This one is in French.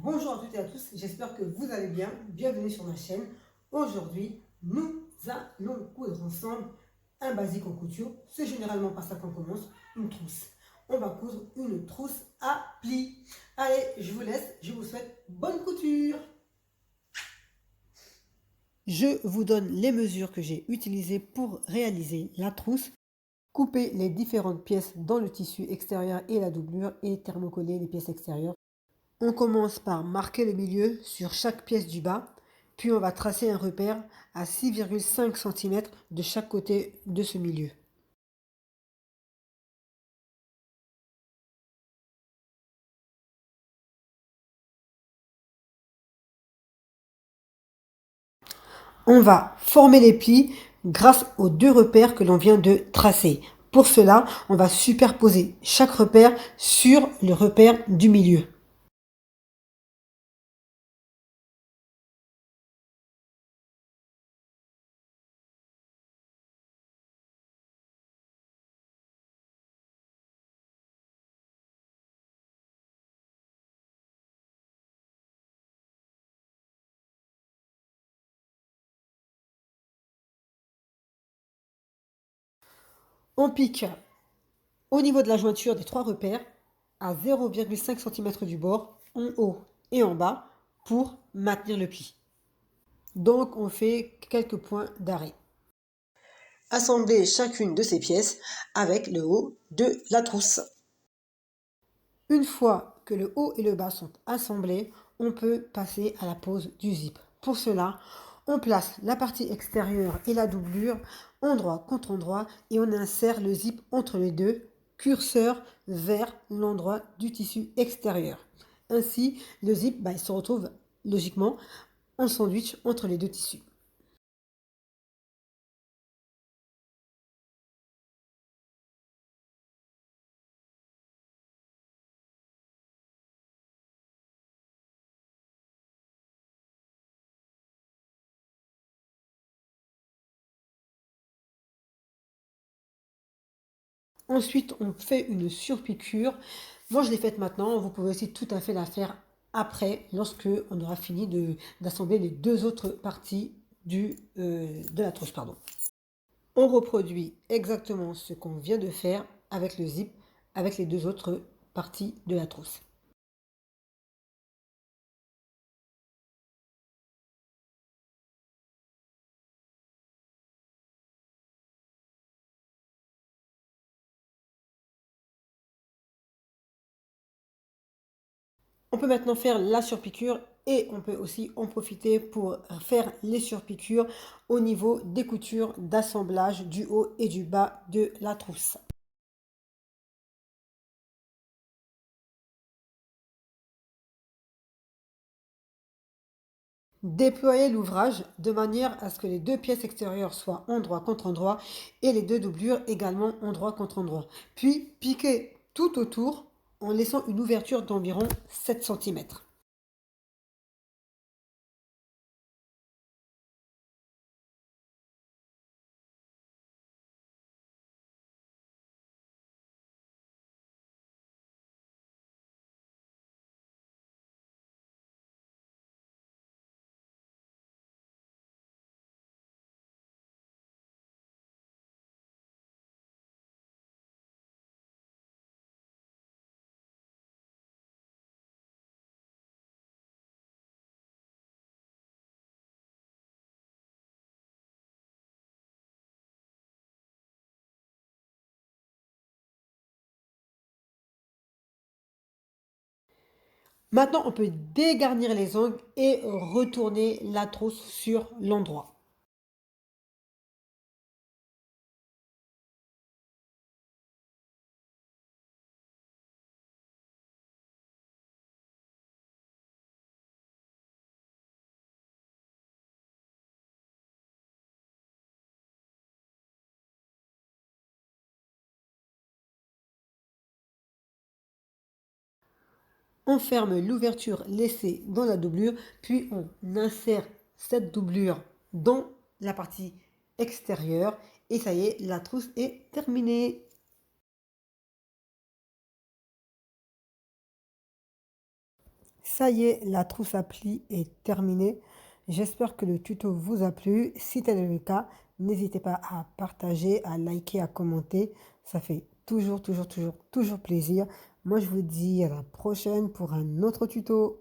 Bonjour à toutes et à tous, j'espère que vous allez bien. Bienvenue sur ma chaîne. Aujourd'hui, nous allons coudre ensemble un basique en couture. C'est généralement par ça qu'on commence, une trousse. On va coudre une trousse à plis. Allez, je vous laisse, je vous souhaite bonne couture. Je vous donne les mesures que j'ai utilisées pour réaliser la trousse. Coupez les différentes pièces dans le tissu extérieur et la doublure et thermocoller les pièces extérieures. On commence par marquer le milieu sur chaque pièce du bas, puis on va tracer un repère à 6,5 cm de chaque côté de ce milieu. On va former les plis grâce aux deux repères que l'on vient de tracer. Pour cela, on va superposer chaque repère sur le repère du milieu. On pique au niveau de la jointure des trois repères à 0,5 cm du bord, en haut et en bas, pour maintenir le pli. Donc on fait quelques points d'arrêt. Assembler chacune de ces pièces avec le haut de la trousse. Une fois que le haut et le bas sont assemblés, on peut passer à la pose du zip. Pour cela, on place la partie extérieure et la doublure endroit contre endroit et on insère le zip entre les deux, curseur vers l'endroit du tissu extérieur. Ainsi, le zip il se retrouve logiquement en sandwich entre les deux tissus. Ensuite, on fait une surpiqûre. Moi, je l'ai faite maintenant. Vous pouvez aussi tout à fait la faire après, lorsque on aura fini d'assembler les deux autres parties de la trousse. Pardon. On reproduit exactement ce qu'on vient de faire avec le zip, avec les deux autres parties de la trousse. On peut maintenant faire la surpiqûre et on peut aussi en profiter pour faire les surpiqûres au niveau des coutures d'assemblage du haut et du bas de la trousse. Déployer l'ouvrage de manière à ce que les deux pièces extérieures soient endroit contre endroit et les deux doublures également endroit contre endroit. Puis piquer tout autour en laissant une ouverture d'environ 7 cm. Maintenant, on peut dégarnir les angles et retourner la trousse sur l'endroit. On ferme l'ouverture laissée dans la doublure, puis on insère cette doublure dans la partie extérieure et ça y est, la trousse est terminée. Ça y est, la trousse à plis est terminée. J'espère que le tuto vous a plu. Si tel est le cas, n'hésitez pas à partager, à liker, à commenter. Ça fait toujours plaisir. Moi, je vous dis à la prochaine pour un autre tuto.